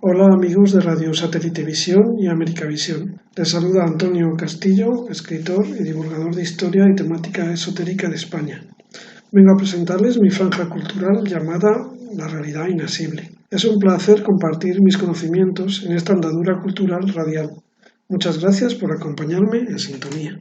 Hola amigos de Radio Satélite Visión y América Visión. Les saluda Antonio Castillo, escritor y divulgador de historia y temática esotérica de España. Vengo a presentarles mi franja cultural llamada La Realidad Inasible. Es un placer compartir mis conocimientos en esta andadura cultural radial. Muchas gracias por acompañarme en sintonía.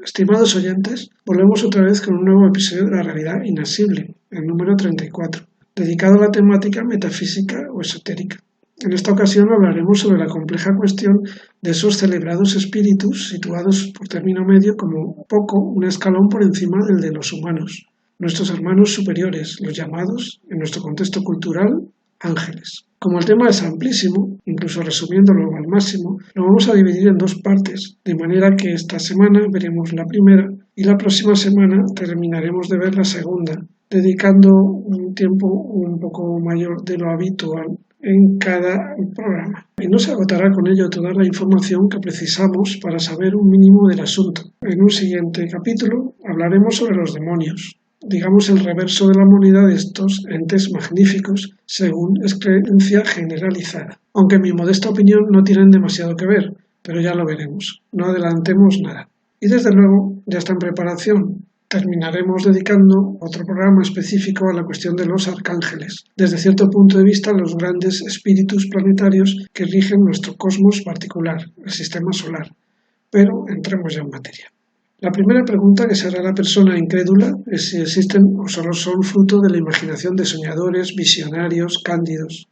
Estimados oyentes, volvemos otra vez con un nuevo episodio de La Realidad Inasible, el número 34, dedicado a la temática metafísica o esotérica. En esta ocasión hablaremos sobre la compleja cuestión de esos celebrados espíritus situados por término medio como poco un escalón por encima del de los humanos, nuestros hermanos superiores, los llamados, en nuestro contexto cultural, ángeles. Como el tema es amplísimo, incluso resumiéndolo al máximo, lo vamos a dividir en dos partes, de manera que esta semana veremos la primera y la próxima semana terminaremos de ver la segunda, dedicando un tiempo un poco mayor de lo habitual en cada programa. Y no se agotará con ello toda la información que precisamos para saber un mínimo del asunto. En un siguiente capítulo hablaremos sobre los demonios, digamos el reverso de la moneda de estos entes magníficos, según es creencia generalizada. Aunque en mi modesta opinión no tienen demasiado que ver, pero ya lo veremos. No adelantemos nada. Y desde luego ya está en preparación. Terminaremos dedicando otro programa específico a la cuestión de los arcángeles, desde cierto punto de vista los grandes espíritus planetarios que rigen nuestro cosmos particular, el sistema solar. Pero entremos ya en materia. La primera pregunta que se hará la persona incrédula es si existen o solo son fruto de la imaginación de soñadores, visionarios, cándidos.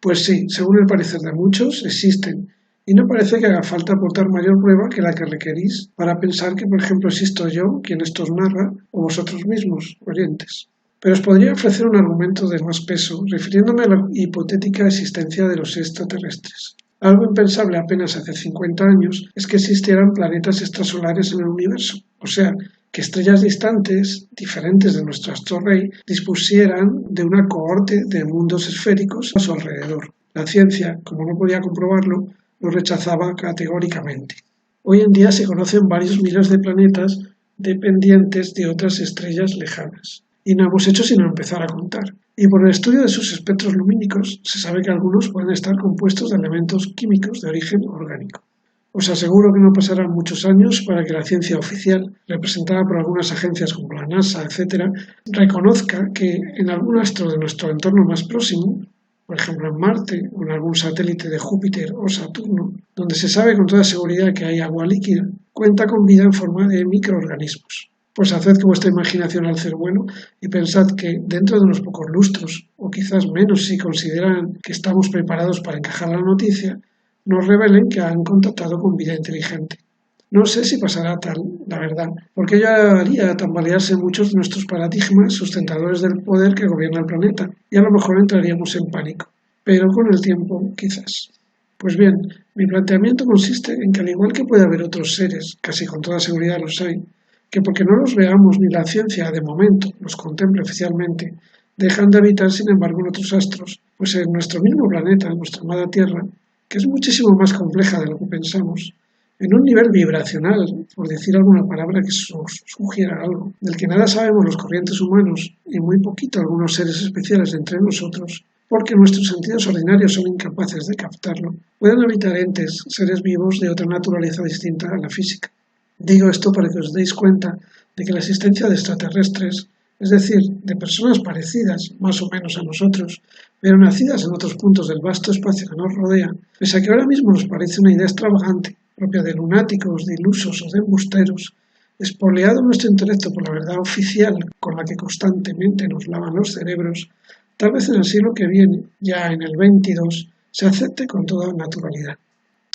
Pues sí, según el parecer de muchos, existen. Y no parece que haga falta aportar mayor prueba que la que requerís para pensar que, por ejemplo, existo yo, quien esto os narra, o vosotros mismos, oyentes. Pero os podría ofrecer un argumento de más peso, refiriéndome a la hipotética existencia de los extraterrestres. Algo impensable apenas hace 50 años es que existieran planetas extrasolares en el universo, o sea, que estrellas distantes, diferentes de nuestro astro rey, dispusieran de una cohorte de mundos esféricos a su alrededor. La ciencia, como no podía comprobarlo, lo rechazaba categóricamente. Hoy en día se conocen varios miles de planetas dependientes de otras estrellas lejanas, y no hemos hecho sino empezar a contar. Y por el estudio de sus espectros lumínicos se sabe que algunos pueden estar compuestos de elementos químicos de origen orgánico. Os aseguro que no pasarán muchos años para que la ciencia oficial, representada por algunas agencias como la NASA, etc., reconozca que en algún astro de nuestro entorno más próximo, por ejemplo en Marte o en algún satélite de Júpiter o Saturno, donde se sabe con toda seguridad que hay agua líquida, cuenta con vida en forma de microorganismos. Pues haced que vuestra imaginación alce el vuelo y pensad que dentro de unos pocos lustros, o quizás menos si consideran que estamos preparados para encajar la noticia, nos revelen que han contactado con vida inteligente. No sé si pasará tal, la verdad, porque ello haría tambalearse muchos de nuestros paradigmas sustentadores del poder que gobierna el planeta, y a lo mejor entraríamos en pánico. Pero con el tiempo, quizás. Pues bien, mi planteamiento consiste en que al igual que puede haber otros seres, casi con toda seguridad los hay, que porque no los veamos ni la ciencia de momento los contemple oficialmente, dejan de habitar sin embargo en otros astros, pues en nuestro mismo planeta, en nuestra amada Tierra, que es muchísimo más compleja de lo que pensamos, en un nivel vibracional, por decir alguna palabra que sugiera algo, del que nada sabemos los corrientes humanos y muy poquito algunos seres especiales entre nosotros, porque nuestros sentidos ordinarios son incapaces de captarlo, pueden habitar entes, seres vivos de otra naturaleza distinta a la física. Digo esto para que os deis cuenta de que la existencia de extraterrestres, es decir, de personas parecidas más o menos a nosotros, pero nacidas en otros puntos del vasto espacio que nos rodea, pese a que ahora mismo nos parece una idea extravagante, propia de lunáticos, de ilusos o de embusteros, espoleado nuestro intelecto por la verdad oficial con la que constantemente nos lavan los cerebros, tal vez en el siglo que viene, ya en el 22, se acepte con toda naturalidad.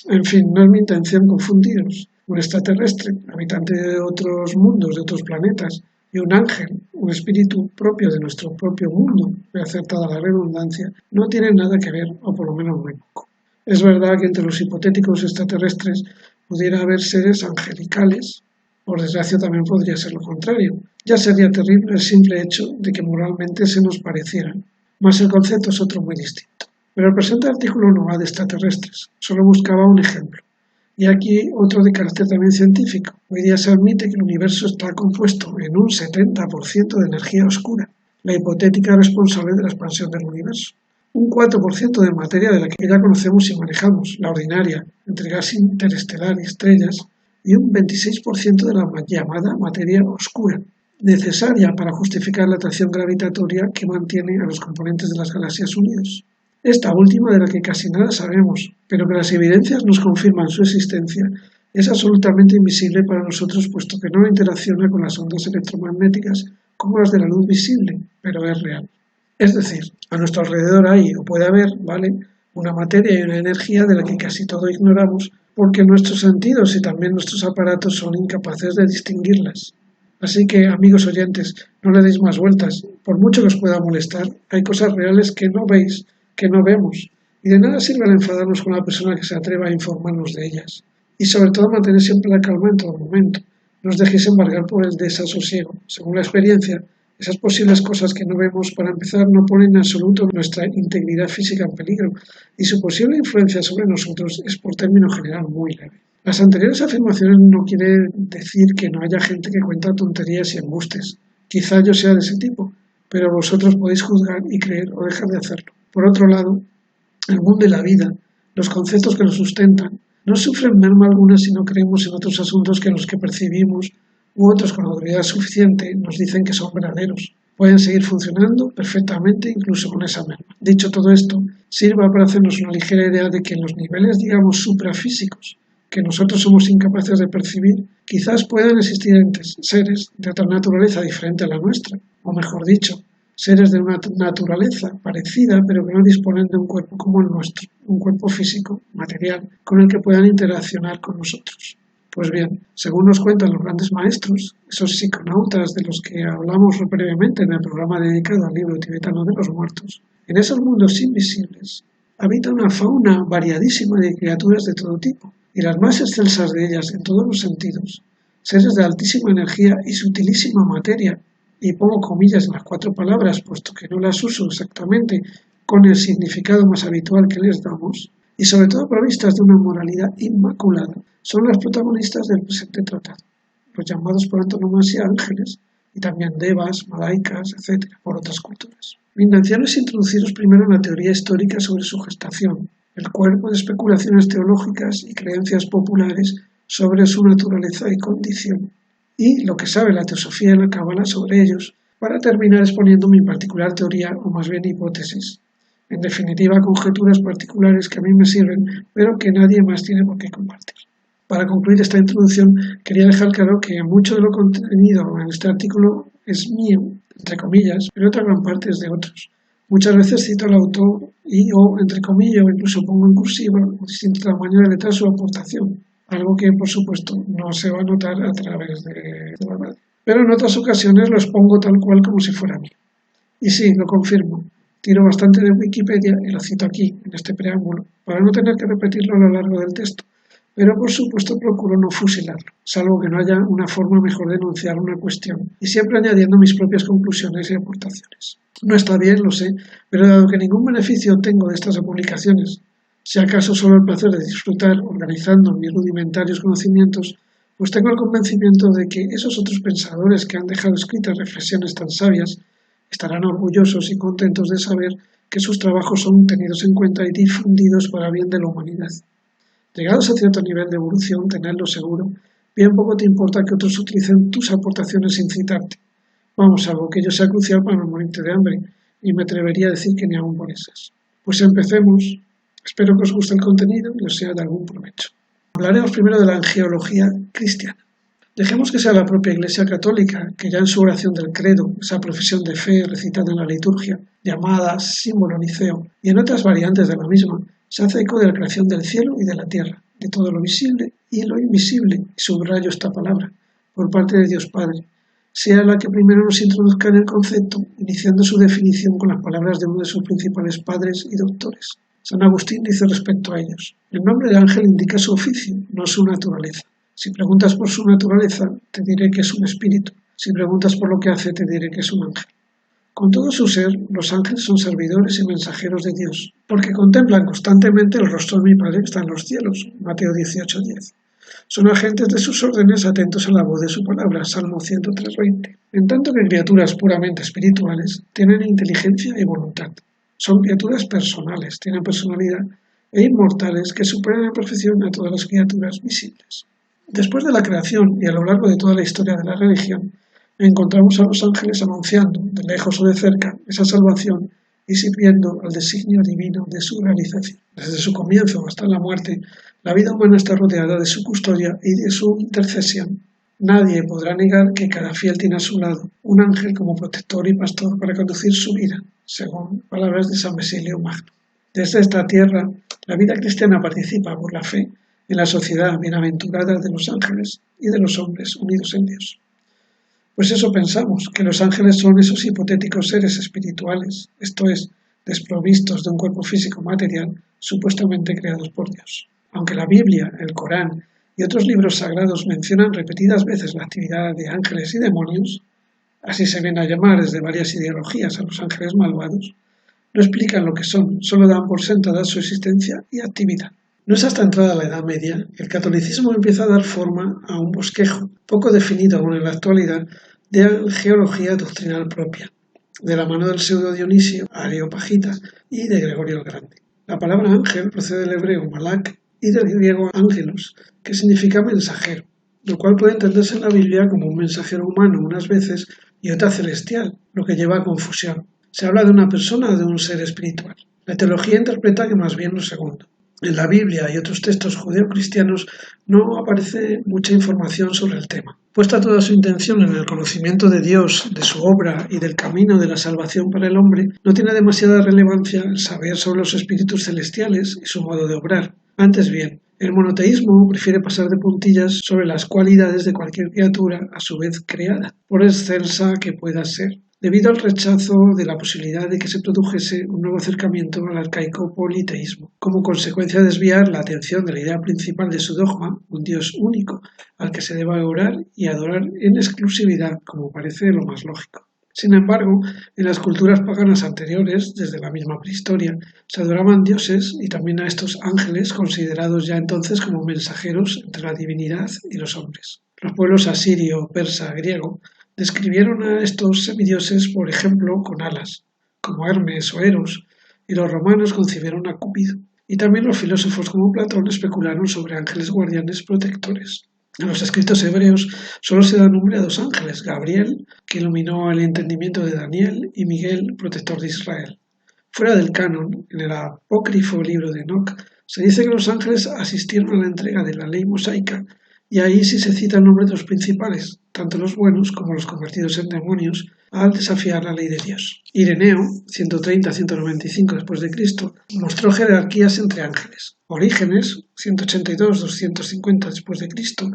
En fin, no es mi intención confundiros. Un extraterrestre, habitante de otros mundos, de otros planetas, y un ángel, un espíritu propio de nuestro propio mundo, muy acertada la redundancia, no tienen nada que ver, o por lo menos muy poco. Es verdad que entre los hipotéticos extraterrestres pudiera haber seres angelicales, por desgracia también podría ser lo contrario. Ya sería terrible el simple hecho de que moralmente se nos parecieran, mas el concepto es otro muy distinto. Pero el presente artículo no va de extraterrestres, solo buscaba un ejemplo. Y aquí otro de carácter también científico. Hoy día se admite que el universo está compuesto en un 70% de energía oscura, la hipotética responsable de la expansión del universo. un 4% de materia de la que ya conocemos y manejamos, la ordinaria, entre gas interestelar y estrellas, y un 26% de la llamada materia oscura, necesaria para justificar la atracción gravitatoria que mantiene a los componentes de las galaxias unidos. Esta última, de la que casi nada sabemos, pero que las evidencias nos confirman su existencia, es absolutamente invisible para nosotros puesto que no interacciona con las ondas electromagnéticas como las de la luz visible, pero es real. Es decir, a nuestro alrededor hay, o puede haber, una materia y una energía de la que casi todo ignoramos porque nuestros sentidos y también nuestros aparatos son incapaces de distinguirlas. Así que, amigos oyentes, no le deis más vueltas. Por mucho que os pueda molestar, hay cosas reales que no veis, que no vemos, y de nada sirve enfadarnos con la persona que se atreva a informarnos de ellas. Y sobre todo mantener siempre la calma en todo momento. No os dejéis embargar por el desasosiego. Según la experiencia, esas posibles cosas que no vemos, para empezar, no ponen en absoluto nuestra integridad física en peligro, y su posible influencia sobre nosotros es por término general muy leve. Las anteriores afirmaciones no quieren decir que no haya gente que cuenta tonterías y embustes. Quizá yo sea de ese tipo, pero vosotros podéis juzgar y creer o dejar de hacerlo. Por otro lado, el mundo y la vida, los conceptos que lo sustentan, no sufren merma alguna si no creemos en otros asuntos que los que percibimos u otros con autoridad suficiente nos dicen que son verdaderos. Pueden seguir funcionando perfectamente incluso con esa merma. Dicho todo esto, sirva para hacernos una ligera idea de que en los niveles, digamos, suprafísicos, que nosotros somos incapaces de percibir, quizás puedan existir seres de otra naturaleza diferente a la nuestra, o mejor dicho, seres de una naturaleza parecida pero que no disponen de un cuerpo como el nuestro, un cuerpo físico, material, con el que puedan interaccionar con nosotros. Pues bien, según nos cuentan los grandes maestros, esos psiconautas de los que hablamos brevemente en el programa dedicado al libro tibetano de los muertos, en esos mundos invisibles habita una fauna variadísima de criaturas de todo tipo, y las más excelsas de ellas en todos los sentidos, seres de altísima energía y sutilísima materia, y pongo comillas en las 4 palabras, puesto que no las uso exactamente con el significado más habitual que les damos, y sobre todo provistas de una moralidad inmaculada, son las protagonistas del presente tratado, los llamados por antonomasia ángeles, y también devas, malaicas, etc., por otras culturas. Mi intención es introduciros primero en la teoría histórica sobre su gestación, el cuerpo de especulaciones teológicas y creencias populares sobre su naturaleza y condición, y lo que sabe la teosofía y la cábala sobre ellos, para terminar exponiendo mi particular teoría, o más bien hipótesis. En definitiva, conjeturas particulares que a mí me sirven, pero que nadie más tiene por qué compartir. Para concluir esta introducción, quería dejar claro que mucho de lo contenido en este artículo es mío, entre comillas, pero otra gran parte es de otros. Muchas veces cito al autor y o, entre comillas, o incluso pongo en cursiva o distinto tamaño de letra su aportación, algo que, por supuesto, no se va a notar a través de la radio. Pero en otras ocasiones lo expongo tal cual como si fuera mío. Y sí, lo confirmo, tiro bastante de Wikipedia y lo cito aquí, en este preámbulo, para no tener que repetirlo a lo largo del texto, pero por supuesto procuro no fusilarlo, salvo que no haya una forma mejor de enunciar una cuestión, y siempre añadiendo mis propias conclusiones y aportaciones. No está bien, lo sé, pero dado que ningún beneficio tengo de estas publicaciones, si acaso solo el placer de disfrutar organizando mis rudimentarios conocimientos, pues tengo el convencimiento de que esos otros pensadores que han dejado escritas reflexiones tan sabias estarán orgullosos y contentos de saber que sus trabajos son tenidos en cuenta y difundidos para bien de la humanidad. Llegados a cierto nivel de evolución, tenedlo seguro, bien poco te importa que otros utilicen tus aportaciones sin citarte. Vamos, salvo que ello sea crucial para no morirte de hambre, y me atrevería a decir que ni aún por esas. Pues empecemos. Espero que os guste el contenido y os sea de algún provecho. Hablaremos primero de la angeología cristiana. Dejemos que sea la propia Iglesia Católica, que ya en su oración del credo, esa profesión de fe recitada en la liturgia, llamada símbolo niceo, y en otras variantes de la misma, se hace eco de la creación del cielo y de la tierra, de todo lo visible y lo invisible, y subrayo esta palabra, por parte de Dios Padre, sea la que primero nos introduzca en el concepto, iniciando su definición con las palabras de uno de sus principales padres y doctores. San Agustín dice respecto a ellos: el nombre de ángel indica su oficio, no su naturaleza. Si preguntas por su naturaleza, te diré que es un espíritu. Si preguntas por lo que hace, te diré que es un ángel. Con todo su ser, los ángeles son servidores y mensajeros de Dios, porque contemplan constantemente el rostro de mi Padre que está en los cielos, Mateo 18:10. Son agentes de sus órdenes atentos a la voz de su palabra, Salmo 103:20. En tanto que criaturas puramente espirituales tienen inteligencia y voluntad. Son criaturas personales, tienen personalidad e inmortales que superan en perfección a todas las criaturas visibles. Después de la creación y a lo largo de toda la historia de la religión, encontramos a los ángeles anunciando, de lejos o de cerca, esa salvación y sirviendo al designio divino de su realización. Desde su comienzo hasta la muerte, la vida humana está rodeada de su custodia y de su intercesión. Nadie podrá negar que cada fiel tiene a su lado un ángel como protector y pastor para conducir su vida, según palabras de San Basilio Magno. Desde esta tierra, la vida cristiana participa por la fe en la sociedad bienaventurada de los ángeles y de los hombres unidos en Dios. Pues eso pensamos, que los ángeles son esos hipotéticos seres espirituales, esto es, desprovistos de un cuerpo físico material, supuestamente creados por Dios. Aunque la Biblia, el Corán y otros libros sagrados mencionan repetidas veces la actividad de ángeles y demonios, así se ven a llamar desde varias ideologías a los ángeles malvados, no explican lo que son, solo dan por sentada su existencia y actividad. No es hasta entrada la Edad Media que el catolicismo empieza a dar forma a un bosquejo, poco definido aún en la actualidad, de geología doctrinal propia, de la mano del pseudo Dionisio Areopagita y de Gregorio el Grande. La palabra ángel procede del hebreo malak y del griego ángelos, que significa mensajero, lo cual puede entenderse en la Biblia como un mensajero humano unas veces y otra celestial, lo que lleva a confusión. Se habla de una persona o de un ser espiritual. La teología interpreta que más bien lo segundo. En la Biblia y otros textos judeocristianos no aparece mucha información sobre el tema. Puesta toda su intención en el conocimiento de Dios, de su obra y del camino de la salvación para el hombre, no tiene demasiada relevancia el saber sobre los espíritus celestiales y su modo de obrar. Antes bien, el monoteísmo prefiere pasar de puntillas sobre las cualidades de cualquier criatura a su vez creada, por excelsa que pueda ser, debido al rechazo de la posibilidad de que se produjese un nuevo acercamiento al arcaico politeísmo, como consecuencia de desviar la atención de la idea principal de su dogma, un Dios único, al que se deba orar y adorar en exclusividad, como parece lo más lógico. Sin embargo, en las culturas paganas anteriores, desde la misma prehistoria, se adoraban dioses y también a estos ángeles considerados ya entonces como mensajeros entre la divinidad y los hombres. Los pueblos asirio, persa, griego describieron a estos semidioses, por ejemplo, con alas, como Hermes o Eros, y los romanos concibieron a Cúpido. Y también los filósofos como Platón especularon sobre ángeles guardianes protectores. En los escritos hebreos solo se da nombre a dos ángeles, Gabriel, que iluminó el entendimiento de Daniel, y Miguel, protector de Israel. Fuera del canon, en el apócrifo libro de Enoc, se dice que los ángeles asistieron a la entrega de la ley mosaica, y ahí sí se cita el nombre de los principales, tanto los buenos como los convertidos en demonios, al desafiar la ley de Dios. Ireneo, 130-195 después de Cristo, mostró jerarquías entre ángeles. Orígenes, 182-250 después de Cristo,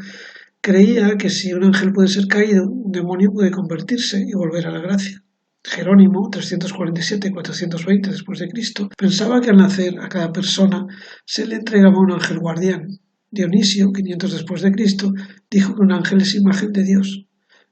creía que si un ángel puede ser caído, un demonio puede convertirse y volver a la gracia. Jerónimo, 347-420 después de Cristo, pensaba que al nacer a cada persona se le entregaba un ángel guardián. Dionisio, 500 después de Cristo, dijo que un ángel es imagen de Dios.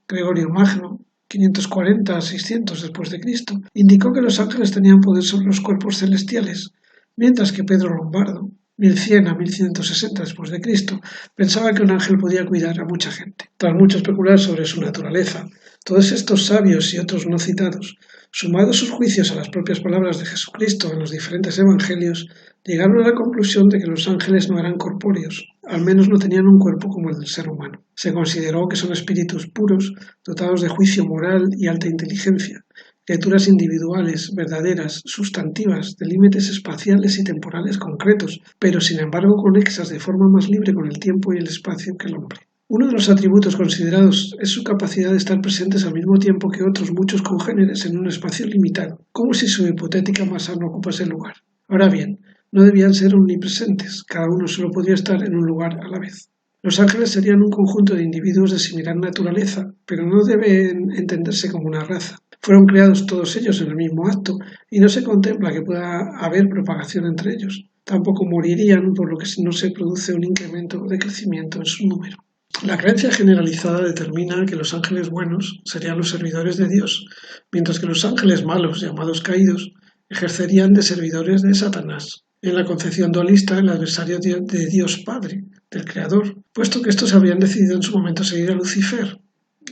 Gregorio Magno, 540-600 después de Cristo, indicó que los ángeles tenían poder sobre los cuerpos celestiales, mientras que Pedro Lombardo, 1100-1160 después de Cristo, pensaba que un ángel podía cuidar a mucha gente. Tras mucho especular sobre su naturaleza, todos estos sabios y otros no citados, sumados sus juicios a las propias palabras de Jesucristo en los diferentes evangelios, llegaron a la conclusión de que los ángeles no eran corpóreos, al menos no tenían un cuerpo como el del ser humano. Se consideró que son espíritus puros, dotados de juicio moral y alta inteligencia, criaturas individuales, verdaderas, sustantivas, de límites espaciales y temporales concretos, pero sin embargo conexas de forma más libre con el tiempo y el espacio que el hombre. Uno de los atributos considerados es su capacidad de estar presentes al mismo tiempo que otros muchos congéneres en un espacio limitado, como si su hipotética masa no ocupase el lugar. Ahora bien, no debían ser omnipresentes, cada uno solo podía estar en un lugar a la vez. Los ángeles serían un conjunto de individuos de similar naturaleza, pero no deben entenderse como una raza. Fueron creados todos ellos en el mismo acto y no se contempla que pueda haber propagación entre ellos. Tampoco morirían, por lo que no se produce un incremento de crecimiento en su número. La creencia generalizada determina que los ángeles buenos serían los servidores de Dios, mientras que los ángeles malos, llamados caídos, ejercerían de servidores de Satanás. En la concepción dualista, el adversario de Dios Padre, del Creador, puesto que estos habrían decidido en su momento seguir a Lucifer,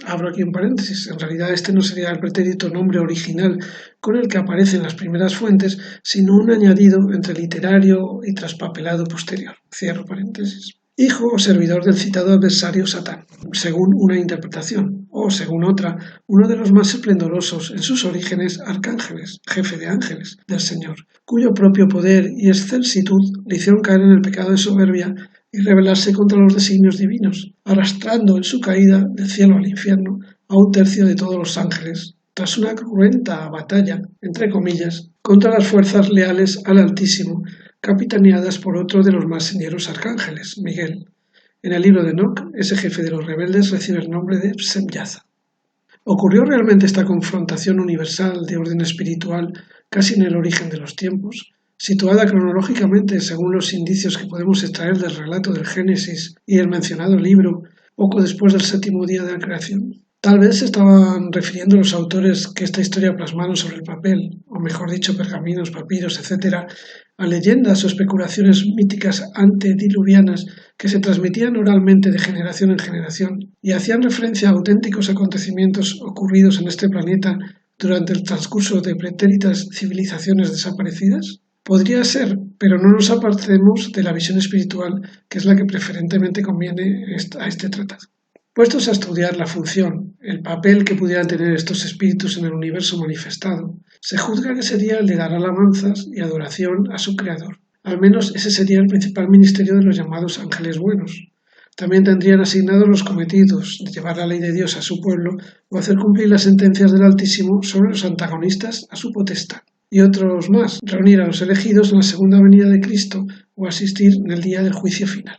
Abro aquí un paréntesis, en realidad este no sería el pretérito nombre original con el que aparecen las primeras fuentes, sino un añadido entre literario y traspapelado posterior. Cierro paréntesis. Hijo o servidor del citado adversario Satán, según una interpretación, o según otra, uno de los más esplendorosos en sus orígenes arcángeles, jefe de ángeles del Señor, cuyo propio poder y excelsitud le hicieron caer en el pecado de soberbia y rebelarse contra los designios divinos, arrastrando en su caída del cielo al infierno a un tercio de todos los ángeles, tras una cruenta batalla, entre comillas, contra las fuerzas leales al Altísimo, capitaneadas por otro de los más señeros arcángeles, Miguel. En el libro de Enoc, ese jefe de los rebeldes recibe el nombre de Semyaza. ¿Ocurrió realmente esta confrontación universal de orden espiritual casi en el origen de los tiempos? Situada cronológicamente según los indicios que podemos extraer del relato del Génesis y el mencionado libro, poco después del séptimo día de la creación. Tal vez se estaban refiriendo los autores que esta historia plasmaron sobre el papel, o mejor dicho, pergaminos, papiros, etc., a leyendas o especulaciones míticas antediluvianas que se transmitían oralmente de generación en generación y hacían referencia a auténticos acontecimientos ocurridos en este planeta durante el transcurso de pretéritas civilizaciones desaparecidas. Podría ser, pero no nos apartemos de la visión espiritual, que es la que preferentemente conviene a este tratado. Puestos a estudiar la función, el papel que pudieran tener estos espíritus en el universo manifestado, se juzga que sería el de dar alabanzas y adoración a su creador. Al menos ese sería el principal ministerio de los llamados ángeles buenos. También tendrían asignados los cometidos de llevar la ley de Dios a su pueblo o hacer cumplir las sentencias del Altísimo sobre los antagonistas a su potestad. Y otros más, reunir a los elegidos en la segunda venida de Cristo o asistir en el día del juicio final.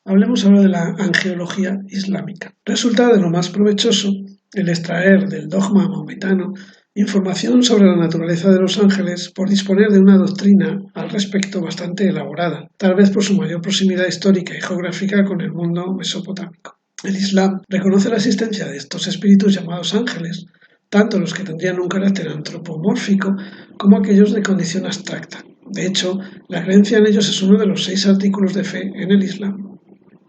Hablemos ahora de la angeología islámica. Resulta de lo más provechoso el extraer del dogma maometano información sobre la naturaleza de los ángeles por disponer de una doctrina al respecto bastante elaborada, tal vez por su mayor proximidad histórica y geográfica con el mundo mesopotámico. El Islam reconoce la existencia de estos espíritus llamados ángeles, tanto los que tendrían un carácter antropomórfico como aquellos de condición abstracta. De hecho, la creencia en ellos es uno de los 6 artículos de fe en el Islam.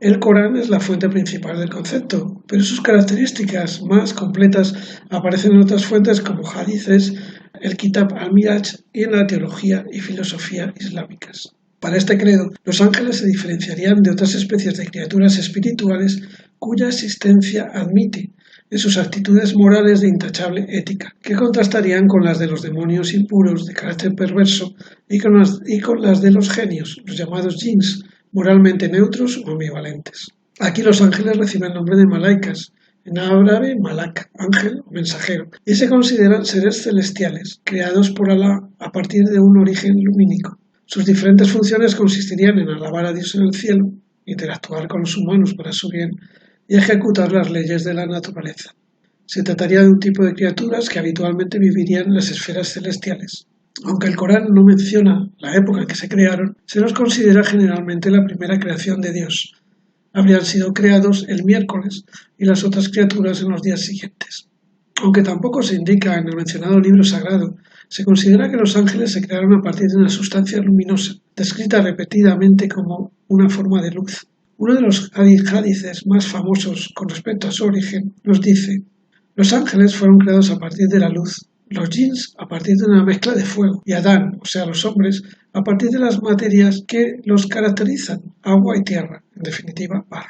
El Corán es la fuente principal del concepto, pero sus características más completas aparecen en otras fuentes como hadices, el Kitab al-Miraj y en la teología y filosofía islámicas. Para este credo, los ángeles se diferenciarían de otras especies de criaturas espirituales cuya existencia admite en sus actitudes morales de intachable ética, que contrastarían con las de los demonios impuros de carácter perverso y con las de los genios, los llamados jinns, moralmente neutros o ambivalentes. Aquí los ángeles reciben el nombre de malaicas, en árabe malak, ángel o mensajero, y se consideran seres celestiales, creados por Alá a partir de un origen lumínico. Sus diferentes funciones consistirían en alabar a Dios en el cielo, interactuar con los humanos para su bien y ejecutar las leyes de la naturaleza. Se trataría de un tipo de criaturas que habitualmente vivirían en las esferas celestiales. Aunque el Corán no menciona la época en que se crearon, se los considera generalmente la primera creación de Dios. Habrían sido creados el miércoles y las otras criaturas en los días siguientes. Aunque tampoco se indica en el mencionado libro sagrado, se considera que los ángeles se crearon a partir de una sustancia luminosa, descrita repetidamente como una forma de luz. Uno de los hadices más famosos con respecto a su origen nos dice: los ángeles fueron creados a partir de la luz, los jinns a partir de una mezcla de fuego, y Adán, o sea los hombres, a partir de las materias que los caracterizan, agua y tierra, en definitiva, barro.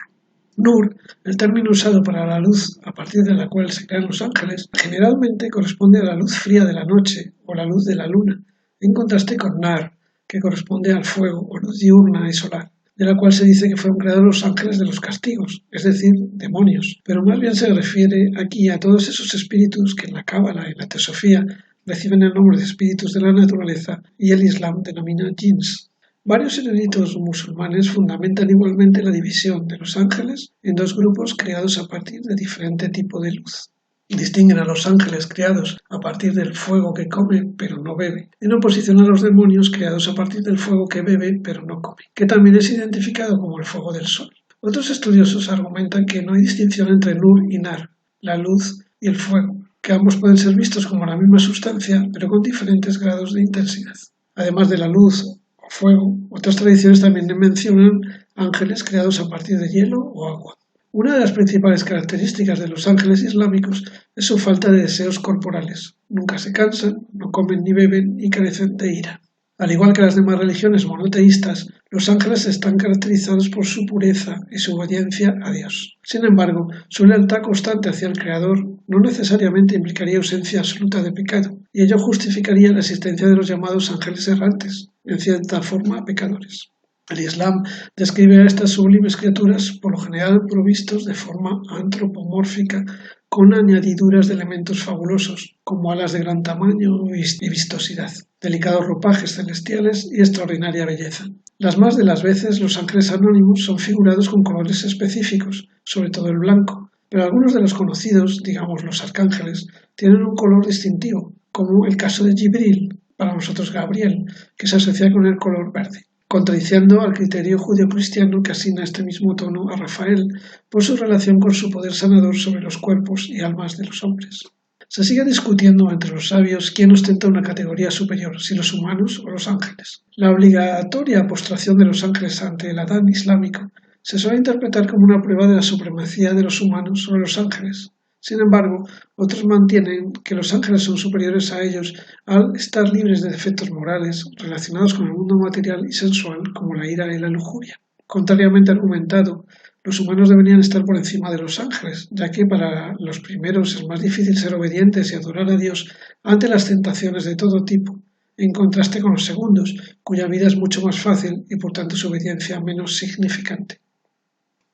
Nur, el término usado para la luz a partir de la cual se crean los ángeles, generalmente corresponde a la luz fría de la noche o la luz de la luna, en contraste con Nar, que corresponde al fuego o luz diurna y solar, de la cual se dice que fueron creados los ángeles de los castigos, es decir, demonios, pero más bien se refiere aquí a todos esos espíritus que en la Cábala y la Teosofía reciben el nombre de espíritus de la naturaleza y el Islam denomina jinns. Varios eruditos musulmanes fundamentan igualmente la división de los ángeles en 2 grupos creados a partir de diferente tipo de luz. Distinguen a los ángeles creados a partir del fuego que come pero no bebe, en oposición a los demonios creados a partir del fuego que bebe pero no come, que también es identificado como el fuego del sol. Otros estudiosos argumentan que no hay distinción entre Nur y Nar, la luz y el fuego, que ambos pueden ser vistos como la misma sustancia pero con diferentes grados de intensidad. Además de la luz o fuego, otras tradiciones también mencionan ángeles creados a partir de hielo o agua. Una de las principales características de los ángeles islámicos es su falta de deseos corporales. Nunca se cansan, no comen ni beben y carecen de ira. Al igual que las demás religiones monoteístas, los ángeles están caracterizados por su pureza y su obediencia a Dios. Sin embargo, su lealtad constante hacia el Creador no necesariamente implicaría ausencia absoluta de pecado, y ello justificaría la existencia de los llamados ángeles errantes, en cierta forma pecadores. El Islam describe a estas sublimes criaturas por lo general provistos de forma antropomórfica con añadiduras de elementos fabulosos, como alas de gran tamaño y vistosidad, delicados ropajes celestiales y extraordinaria belleza. Las más de las veces los ángeles anónimos son figurados con colores específicos, sobre todo el blanco, pero algunos de los conocidos, digamos los arcángeles, tienen un color distintivo, como el caso de Jibril, para nosotros Gabriel, que se asocia con el color verde, contradiciendo al criterio judeocristiano que asigna este mismo tono a Rafael por su relación con su poder sanador sobre los cuerpos y almas de los hombres. Se sigue discutiendo entre los sabios quién ostenta una categoría superior, si los humanos o los ángeles. La obligatoria postración de los ángeles ante el Adán islámico se suele interpretar como una prueba de la supremacía de los humanos sobre los ángeles. Sin embargo, otros mantienen que los ángeles son superiores a ellos al estar libres de defectos morales relacionados con el mundo material y sensual como la ira y la lujuria. Contrariamente argumentado, los humanos deberían estar por encima de los ángeles, ya que para los primeros es más difícil ser obedientes y adorar a Dios ante las tentaciones de todo tipo, en contraste con los segundos, cuya vida es mucho más fácil y por tanto su obediencia menos significante.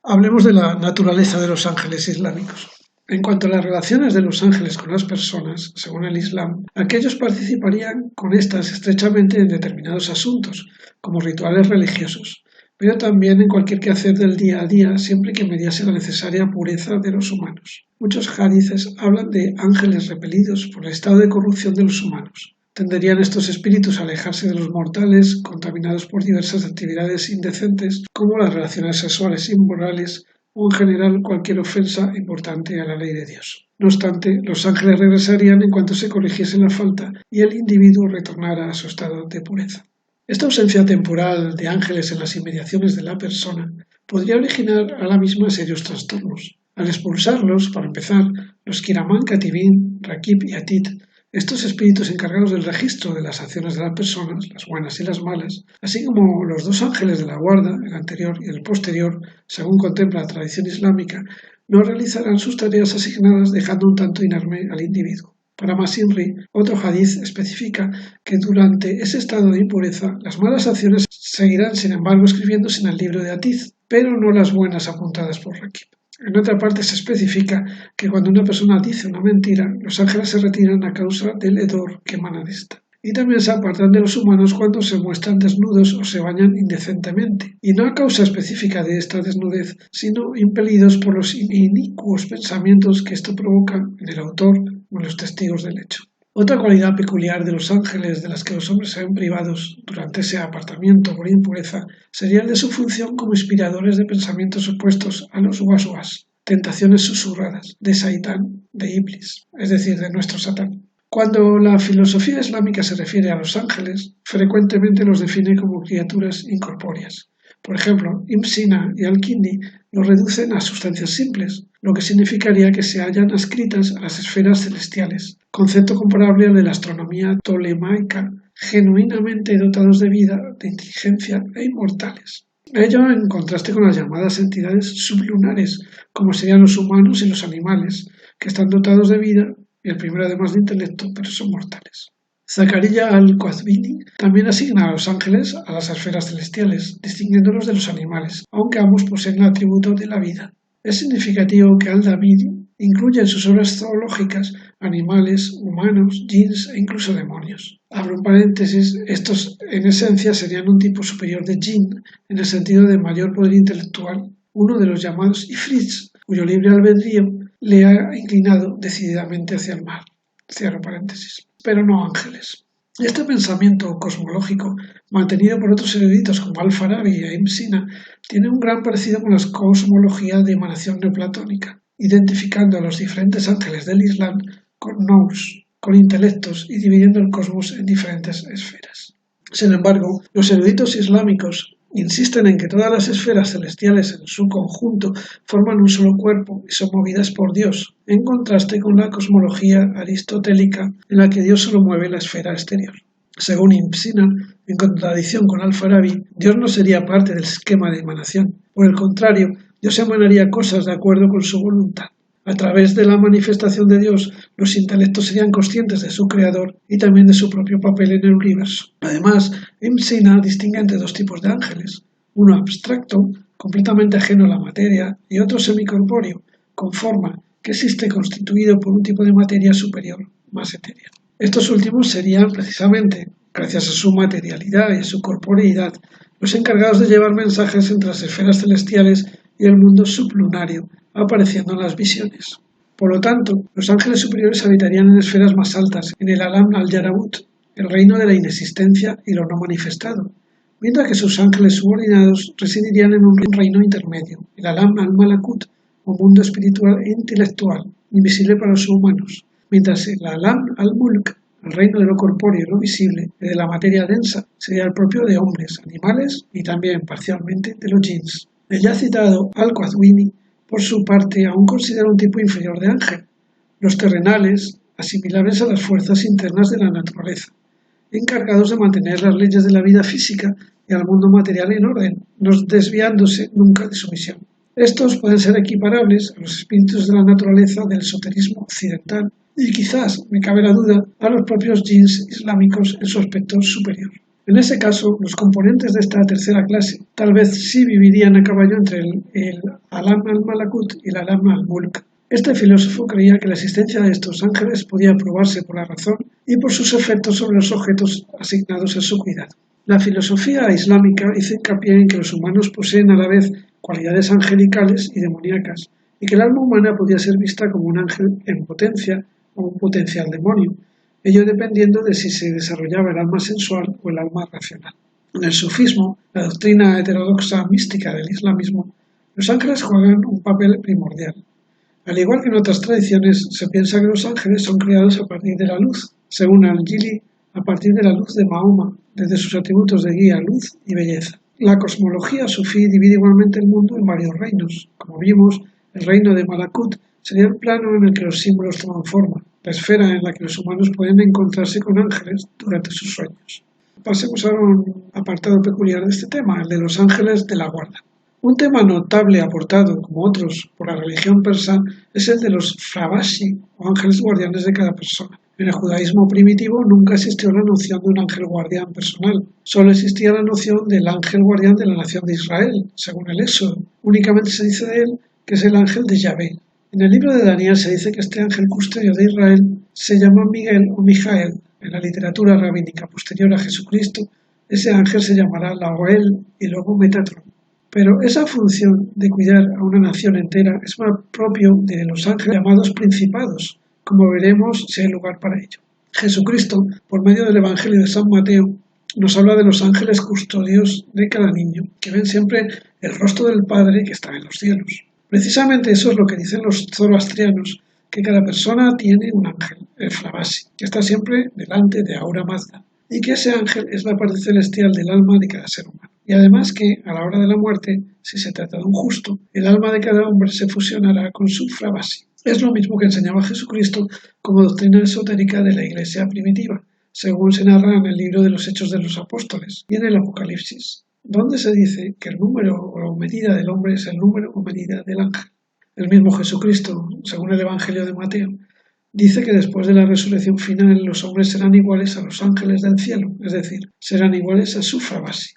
Hablemos de la naturaleza de los ángeles islámicos. En cuanto a las relaciones de los ángeles con las personas, según el Islam, aquellos participarían con éstas estrechamente en determinados asuntos, como rituales religiosos, pero también en cualquier quehacer del día a día, siempre que mediase la necesaria pureza de los humanos. Muchos hadices hablan de ángeles repelidos por el estado de corrupción de los humanos. Tenderían estos espíritus a alejarse de los mortales, contaminados por diversas actividades indecentes, como las relaciones sexuales inmorales, o en general cualquier ofensa importante a la ley de Dios. No obstante, los ángeles regresarían en cuanto se corrigiese la falta y el individuo retornara a su estado de pureza. Esta ausencia temporal de ángeles en las inmediaciones de la persona podría originar a la misma serios trastornos. Al expulsarlos, para empezar, los Kiraman Katibin, Rakib y Atid, estos espíritus encargados del registro de las acciones de las personas, las buenas y las malas, así como los dos ángeles de la guarda, el anterior y el posterior, según contempla la tradición islámica, no realizarán sus tareas asignadas dejando un tanto inerme al individuo. Para Masinri, otro hadiz especifica que durante ese estado de impureza, las malas acciones seguirán, sin embargo, escribiéndose en el libro de Atid, pero no las buenas apuntadas por Rakib. En otra parte se especifica que cuando una persona dice una mentira, los ángeles se retiran a causa del hedor que emana de esta. Y también se apartan de los humanos cuando se muestran desnudos o se bañan indecentemente, y no a causa específica de esta desnudez, sino impelidos por los inicuos pensamientos que esto provoca en el autor o en los testigos del hecho. Otra cualidad peculiar de los ángeles de las que los hombres se ven privados durante ese apartamiento por impureza sería el de su función como inspiradores de pensamientos opuestos a los waswas, tentaciones susurradas, de Saitán, de Iblis, es decir, de nuestro Satán. Cuando la filosofía islámica se refiere a los ángeles, frecuentemente los define como criaturas incorpóreas. Por ejemplo, Ibn Sina y Al-Kindi los reducen a sustancias simples, lo que significaría que se hallan adscritas a las esferas celestiales, concepto comparable al de la astronomía tolemaica, genuinamente dotados de vida, de inteligencia e inmortales. Ello en contraste con las llamadas entidades sublunares, como serían los humanos y los animales, que están dotados de vida y el primero además de intelecto, pero son mortales. Zakaria al-Qazvini también asigna a los ángeles a las esferas celestiales, distinguiéndolos de los animales, aunque ambos poseen el atributo de la vida. Es significativo que al-David incluya en sus obras zoológicas animales, humanos, jinns e incluso demonios. Abro un paréntesis, estos en esencia serían un tipo superior de jinn, en el sentido de mayor poder intelectual, uno de los llamados ifrits, cuyo libre albedrío le ha inclinado decididamente hacia el mal. Cierro paréntesis. Pero no ángeles. Este pensamiento cosmológico, mantenido por otros eruditos como Al-Farabi e Ibn Sina, tiene un gran parecido con la cosmología de emanación neoplatónica, identificando a los diferentes ángeles del Islam con nous, con intelectos y dividiendo el cosmos en diferentes esferas. Sin embargo, los eruditos islámicos Insisten en que todas las esferas celestiales en su conjunto forman un solo cuerpo y son movidas por Dios, en contraste con la cosmología aristotélica en la que Dios solo mueve la esfera exterior. Según Ibn Sina, en contradicción con Al-Farabi, Dios no sería parte del esquema de emanación. Por el contrario, Dios emanaría cosas de acuerdo con su voluntad. A través de la manifestación de Dios, los intelectos serían conscientes de su creador y también de su propio papel en el universo. Además, Ibn Sina distingue entre dos tipos de ángeles, uno abstracto, completamente ajeno a la materia, y otro semicorpóreo, con forma, que existe constituido por un tipo de materia superior, más etérea. Estos últimos serían, precisamente, gracias a su materialidad y a su corporeidad, los encargados de llevar mensajes entre las esferas celestiales y el mundo sublunario, apareciendo en las visiones. Por lo tanto, los ángeles superiores habitarían en esferas más altas, en el Alam al-Yarabut, el reino de la inexistencia y lo no manifestado, mientras que sus ángeles subordinados residirían en un reino intermedio, el Alam al-Malakut, o mundo espiritual e intelectual, invisible para los humanos, mientras el Alam al-Mulk, el reino de lo corpóreo y lo visible, y de la materia densa, sería el propio de hombres, animales y también, parcialmente, de los jinns. El ya citado Al-Qazwini, por su parte, aún considera un tipo inferior de ángel, los terrenales, asimilables a las fuerzas internas de la naturaleza, encargados de mantener las leyes de la vida física y al mundo material en orden, no desviándose nunca de su misión. Estos pueden ser equiparables a los espíritus de la naturaleza del esoterismo occidental y quizás, me cabe la duda, a los propios jinns islámicos en su aspecto superior. En ese caso, los componentes de esta tercera clase tal vez sí vivirían a caballo entre el Alam al-Malakut y el Alam al-Mulk. Este filósofo creía que la existencia de estos ángeles podía probarse por la razón y por sus efectos sobre los objetos asignados a su cuidado. La filosofía islámica hizo hincapié en que los humanos poseen a la vez cualidades angelicales y demoníacas, y que el alma humana podía ser vista como un ángel en potencia o un potencial demonio, ello dependiendo de si se desarrollaba el alma sensual o el alma racional. En el sufismo, la doctrina heterodoxa mística del islamismo, los ángeles juegan un papel primordial. Al igual que en otras tradiciones, se piensa que los ángeles son creados a partir de la luz, según Al-Jili, a partir de la luz de Mahoma, desde sus atributos de guía, luz y belleza. La cosmología sufí divide igualmente el mundo en varios reinos. Como vimos, el reino de Malakut sería el plano en el que los símbolos toman forma, la esfera en la que los humanos pueden encontrarse con ángeles durante sus sueños. Pasemos a un apartado peculiar de este tema, el de los ángeles de la guarda. Un tema notable aportado, como otros, por la religión persa es el de los Frabashi, o ángeles guardianes de cada persona. En el judaísmo primitivo nunca existió la noción de un ángel guardián personal, solo existía la noción del ángel guardián de la nación de Israel, según el Éxodo. Únicamente se dice de él que es el ángel de Yahvé. En el libro de Daniel se dice que este ángel custodio de Israel se llama Miguel o Mijael. En la literatura rabínica posterior a Jesucristo, ese ángel se llamará Laoel y luego Metatron. Pero esa función de cuidar a una nación entera es más propio de los ángeles llamados principados, como veremos si hay lugar para ello. Jesucristo, por medio del Evangelio de San Mateo, nos habla de los ángeles custodios de cada niño, que ven siempre el rostro del Padre que está en los cielos. Precisamente eso es lo que dicen los zoroastrianos, que cada persona tiene un ángel, el Frabashi, que está siempre delante de Ahura Mazda, y que ese ángel es la parte celestial del alma de cada ser humano. Y además que, a la hora de la muerte, si se trata de un justo, el alma de cada hombre se fusionará con su Frabashi. Es lo mismo que enseñaba Jesucristo como doctrina esotérica de la Iglesia primitiva, según se narra en el libro de los Hechos de los Apóstoles y en el Apocalipsis, donde se dice que el número o medida del hombre es el número o medida del ángel. El mismo Jesucristo, según el Evangelio de Mateo, dice que después de la resurrección final los hombres serán iguales a los ángeles del cielo, es decir, serán iguales a su Frabashi.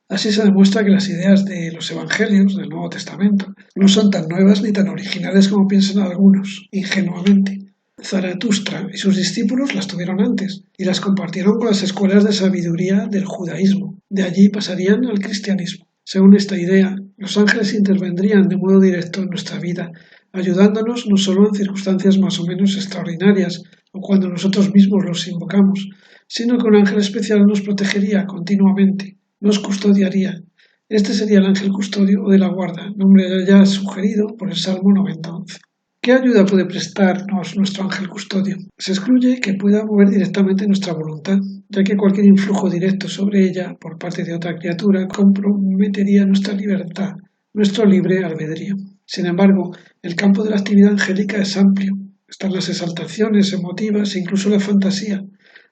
Así se demuestra que las ideas de los evangelios del Nuevo Testamento no son tan nuevas ni tan originales como piensan algunos, ingenuamente. Zaratustra y sus discípulos las tuvieron antes y las compartieron con las escuelas de sabiduría del judaísmo. De allí pasarían al cristianismo. Según esta idea, los ángeles intervendrían de modo directo en nuestra vida, ayudándonos no solo en circunstancias más o menos extraordinarias o cuando nosotros mismos los invocamos, sino que un ángel especial nos protegería continuamente, nos custodiaría. Este sería el ángel custodio o de la guarda, nombre ya sugerido por el Salmo 90:11. ¿Qué ayuda puede prestarnos nuestro ángel custodio? Se excluye que pueda mover directamente nuestra voluntad, ya que cualquier influjo directo sobre ella por parte de otra criatura comprometería nuestra libertad, nuestro libre albedrío. Sin embargo, el campo de la actividad angélica es amplio. Están las exaltaciones emotivas e incluso la fantasía,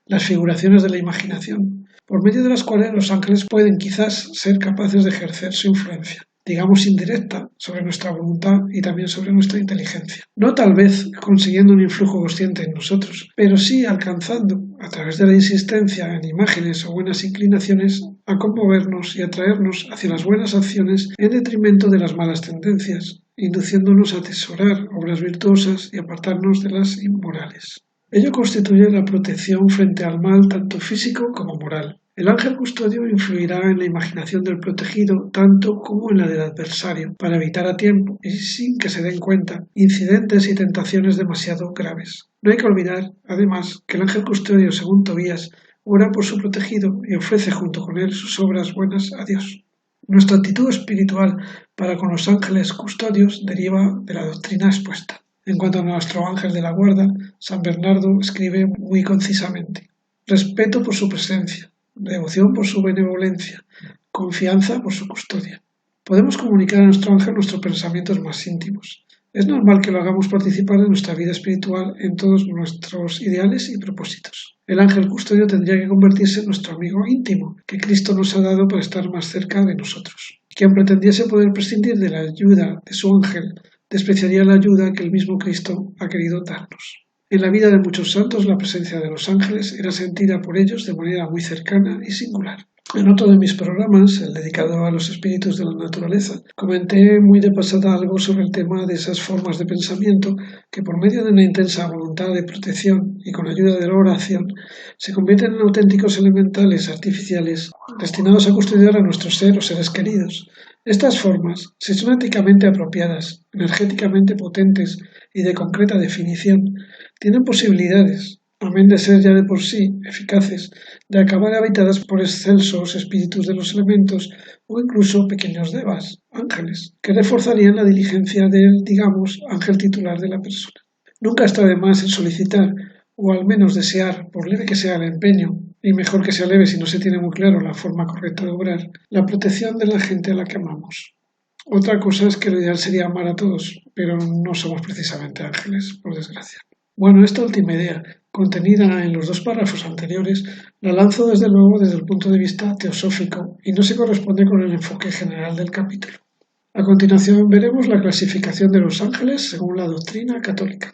las figuraciones de la imaginación, por medio de las cuales los ángeles pueden quizás ser capaces de ejercer su influencia, digamos indirecta, sobre nuestra voluntad y también sobre nuestra inteligencia. No tal vez consiguiendo un influjo consciente en nosotros, pero sí alcanzando, a través de la insistencia en imágenes o buenas inclinaciones, a conmovernos y atraernos hacia las buenas acciones en detrimento de las malas tendencias, induciéndonos a atesorar obras virtuosas y apartarnos de las inmorales. Ello constituye la protección frente al mal tanto físico como moral. El ángel custodio influirá en la imaginación del protegido tanto como en la del adversario, para evitar a tiempo, y sin que se den cuenta, incidentes y tentaciones demasiado graves. No hay que olvidar, además, que el ángel custodio, según Tobías, ora por su protegido y ofrece junto con él sus obras buenas a Dios. Nuestra actitud espiritual para con los ángeles custodios deriva de la doctrina expuesta. En cuanto a nuestro ángel de la guarda, San Bernardo escribe muy concisamente: respeto por su presencia, devoción por su benevolencia, confianza por su custodia. Podemos comunicar a nuestro ángel nuestros pensamientos más íntimos. Es normal que lo hagamos participar de nuestra vida espiritual en todos nuestros ideales y propósitos. El ángel custodio tendría que convertirse en nuestro amigo íntimo, que Cristo nos ha dado para estar más cerca de nosotros. Quien pretendiese poder prescindir de la ayuda de su ángel, despreciaría la ayuda que el mismo Cristo ha querido darnos. En la vida de muchos santos la presencia de los ángeles era sentida por ellos de manera muy cercana y singular. En otro de mis programas, el dedicado a los espíritus de la naturaleza, comenté muy de pasada algo sobre el tema de esas formas de pensamiento que por medio de una intensa voluntad de protección y con ayuda de la oración se convierten en auténticos elementales artificiales destinados a custodiar a nuestro ser o seres queridos. Estas formas, si son éticamente apropiadas, energéticamente potentes y de concreta definición, tienen posibilidades, amén de ser ya de por sí eficaces, de acabar habitadas por excelsos espíritus de los elementos o incluso pequeños devas, ángeles, que reforzarían la diligencia del, digamos, ángel titular de la persona. Nunca está de más el solicitar, o al menos desear, por leve que sea el empeño, y mejor que sea leve si no se tiene muy claro la forma correcta de obrar, la protección de la gente a la que amamos. Otra cosa es que lo ideal sería amar a todos, pero no somos precisamente ángeles, por desgracia. Bueno, esta última idea, contenida en los dos párrafos anteriores, la lanzo desde luego desde el punto de vista teosófico y no se corresponde con el enfoque general del capítulo. A continuación veremos la clasificación de los ángeles según la doctrina católica.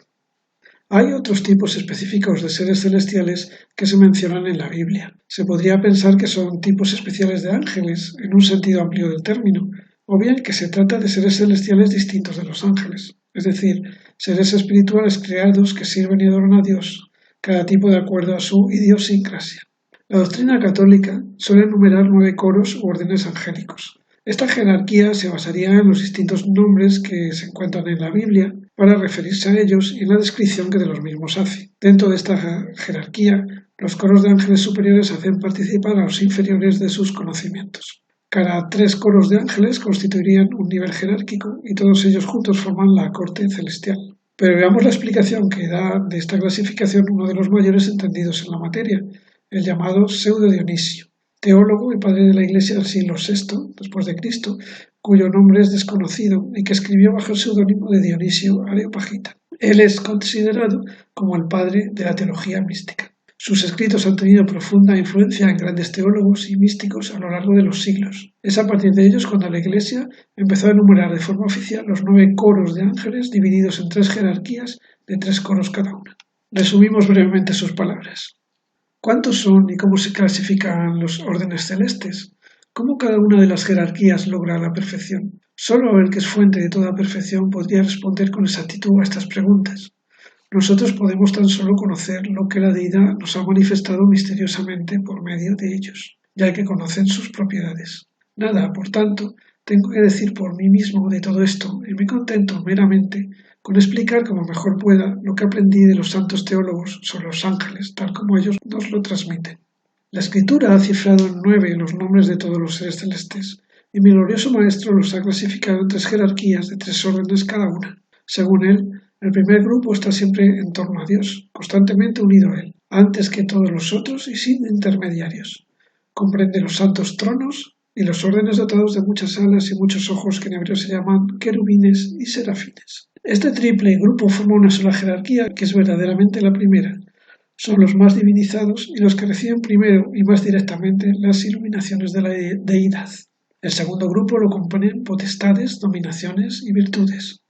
Hay otros tipos específicos de seres celestiales que se mencionan en la Biblia. Se podría pensar que son tipos especiales de ángeles, en un sentido amplio del término, o bien que se trata de seres celestiales distintos de los ángeles, es decir, seres espirituales creados que sirven y adoran a Dios, cada tipo de acuerdo a su idiosincrasia. La doctrina católica suele enumerar 9 coros u órdenes angélicos. Esta jerarquía se basaría en los distintos nombres que se encuentran en la Biblia para referirse a ellos y en la descripción que de los mismos hace. Dentro de esta jerarquía, los coros de ángeles superiores hacen participar a los inferiores de sus conocimientos. Cada 3 coros de ángeles constituirían un nivel jerárquico y todos ellos juntos forman la corte celestial. Pero veamos la explicación que da de esta clasificación uno de los mayores entendidos en la materia, el llamado Pseudo Dionisio, teólogo y padre de la Iglesia del siglo VI después de Cristo, cuyo nombre es desconocido y que escribió bajo el seudónimo de Dionisio Areopagita. Él es considerado como el padre de la teología mística. Sus escritos han tenido profunda influencia en grandes teólogos y místicos a lo largo de los siglos. Es a partir de ellos cuando la Iglesia empezó a enumerar de forma oficial los 9 coros de ángeles divididos en 3 jerarquías de 3 coros cada una. Resumimos brevemente sus palabras. ¿Cuántos son y cómo se clasifican los órdenes celestes? ¿Cómo cada una de las jerarquías logra la perfección? Solo el que es fuente de toda perfección podría responder con exactitud a estas preguntas. Nosotros podemos tan solo conocer lo que la deidad nos ha manifestado misteriosamente por medio de ellos, ya que conocen sus propiedades. Nada, por tanto, tengo que decir por mí mismo de todo esto y me contento meramente con explicar como mejor pueda lo que aprendí de los santos teólogos sobre los ángeles, tal como ellos nos lo transmiten. La Escritura ha cifrado en 9 los nombres de todos los seres celestes, y mi glorioso Maestro los ha clasificado en 3 jerarquías de 3 órdenes cada una. Según él, el primer grupo está siempre en torno a Dios, constantemente unido a Él. antes que todos los otros y sin intermediarios. Comprende los santos tronos y los órdenes dotados de muchas alas y muchos ojos que en hebreo se llaman querubines y serafines. Este triple grupo forma una sola jerarquía que es verdaderamente la primera. Son los más divinizados y los que reciben primero y más directamente las iluminaciones de la deidad. El segundo grupo lo componen potestades, dominaciones y virtudes.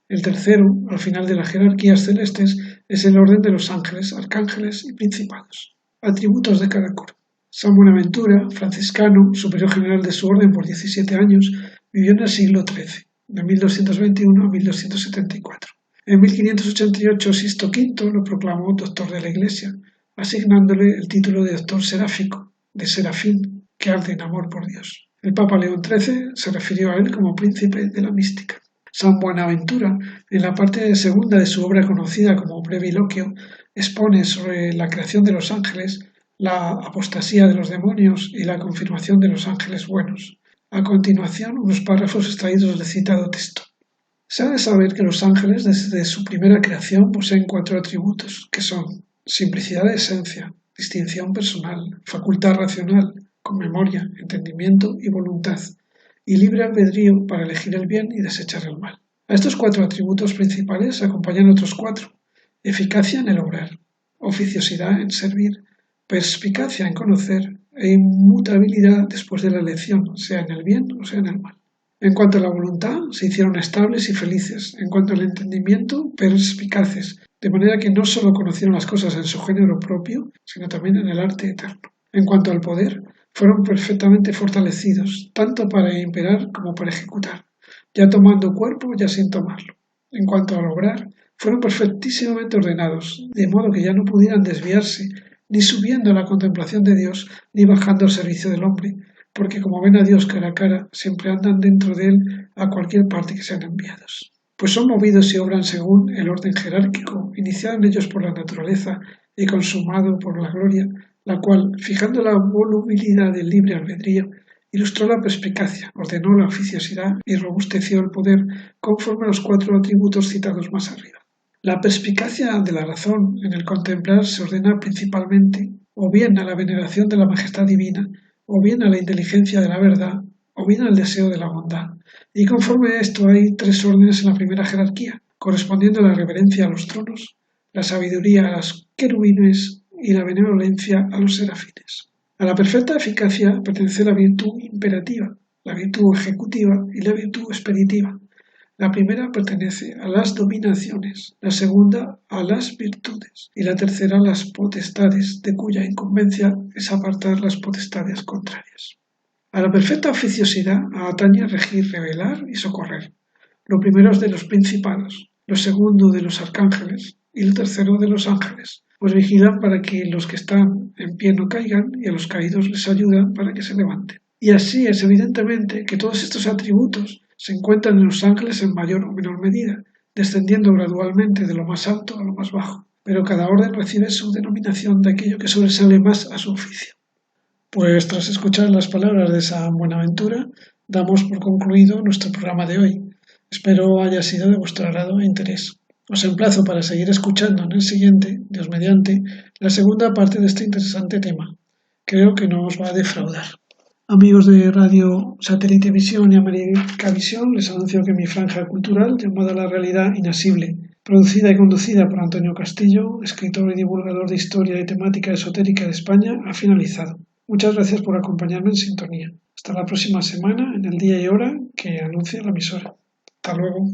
El tercero, al final de las jerarquías celestes, es el orden de los ángeles, arcángeles y principados. Atributos de cada coro. San Buenaventura, franciscano, superior general de su orden por 17 años, vivió en el siglo XIII, de 1221 a 1274. En 1588 Sisto V lo proclamó doctor de la Iglesia, asignándole el título de doctor seráfico, de serafín, que arde en amor por Dios. El Papa León XIII se refirió a él como príncipe de la mística. San Buenaventura, en la parte segunda de su obra conocida como Breviloquio, expone sobre la creación de los ángeles, la apostasía de los demonios y la confirmación de los ángeles buenos. A continuación, unos párrafos extraídos del citado texto. Se ha de saber que los ángeles desde su primera creación poseen 4 atributos, que son simplicidad de esencia, distinción personal, facultad racional, con memoria, entendimiento y voluntad, y libre albedrío para elegir el bien y desechar el mal. A estos 4 atributos principales se acompañan otros 4, eficacia en el obrar, oficiosidad en servir, perspicacia en conocer e inmutabilidad después de la elección, sea en el bien o sea en el mal. En cuanto a la voluntad, se hicieron estables y felices. En cuanto al entendimiento, perspicaces, de manera que no solo conocieron las cosas en su género propio, sino también en el arte eterno. En cuanto al poder, fueron perfectamente fortalecidos, tanto para imperar como para ejecutar, ya tomando cuerpo, ya sin tomarlo. En cuanto al obrar, fueron perfectísimamente ordenados, de modo que ya no pudieran desviarse, ni subiendo a la contemplación de Dios, ni bajando al servicio del hombre, porque como ven a Dios cara a cara, siempre andan dentro de él a cualquier parte que sean enviados. Pues son movidos y obran según el orden jerárquico, iniciado en ellos por la naturaleza y consumado por la gloria, la cual, fijando la volubilidad del libre albedrío, ilustró la perspicacia, ordenó la oficiosidad y robusteció el poder conforme a los 4 atributos citados más arriba. La perspicacia de la razón en el contemplar se ordena principalmente o bien a la veneración de la majestad divina, o bien a la inteligencia de la verdad, o bien al deseo de la bondad. Y conforme a esto hay 3 órdenes en la primera jerarquía, correspondiendo a la reverencia a los tronos, la sabiduría a los querubines y la benevolencia a los serafines. A la perfecta eficacia pertenece la virtud imperativa, la virtud ejecutiva y la virtud expeditiva. La primera pertenece a las dominaciones, la segunda a las virtudes y la tercera a las potestades, de cuya incumbencia es apartar las potestades contrarias. A la perfecta oficiosidad atañe regir, revelar y socorrer. Lo primero es de los principados, lo segundo de los arcángeles y el tercero de los ángeles, pues vigilan para que los que están en pie no caigan y a los caídos les ayudan para que se levanten. Y así es evidentemente que todos estos atributos se encuentran en los ángeles en mayor o menor medida, descendiendo gradualmente de lo más alto a lo más bajo, pero cada orden recibe su denominación de aquello que sobresale más a su oficio. Pues tras escuchar las palabras de San Buenaventura, damos por concluido nuestro programa de hoy. Espero haya sido de vuestro agrado e interés. Os emplazo para seguir escuchando en el siguiente, Dios mediante, la segunda parte de este interesante tema. Creo que no os va a defraudar. Amigos de Radio Satélite Visión y América Visión, les anuncio que mi franja cultural, llamada La Realidad Inasible, producida y conducida por Antonio Castillo, escritor y divulgador de historia y temática esotérica de España, ha finalizado. Muchas gracias por acompañarme en sintonía. Hasta la próxima semana, en el día y hora que anuncia la emisora. Hasta luego.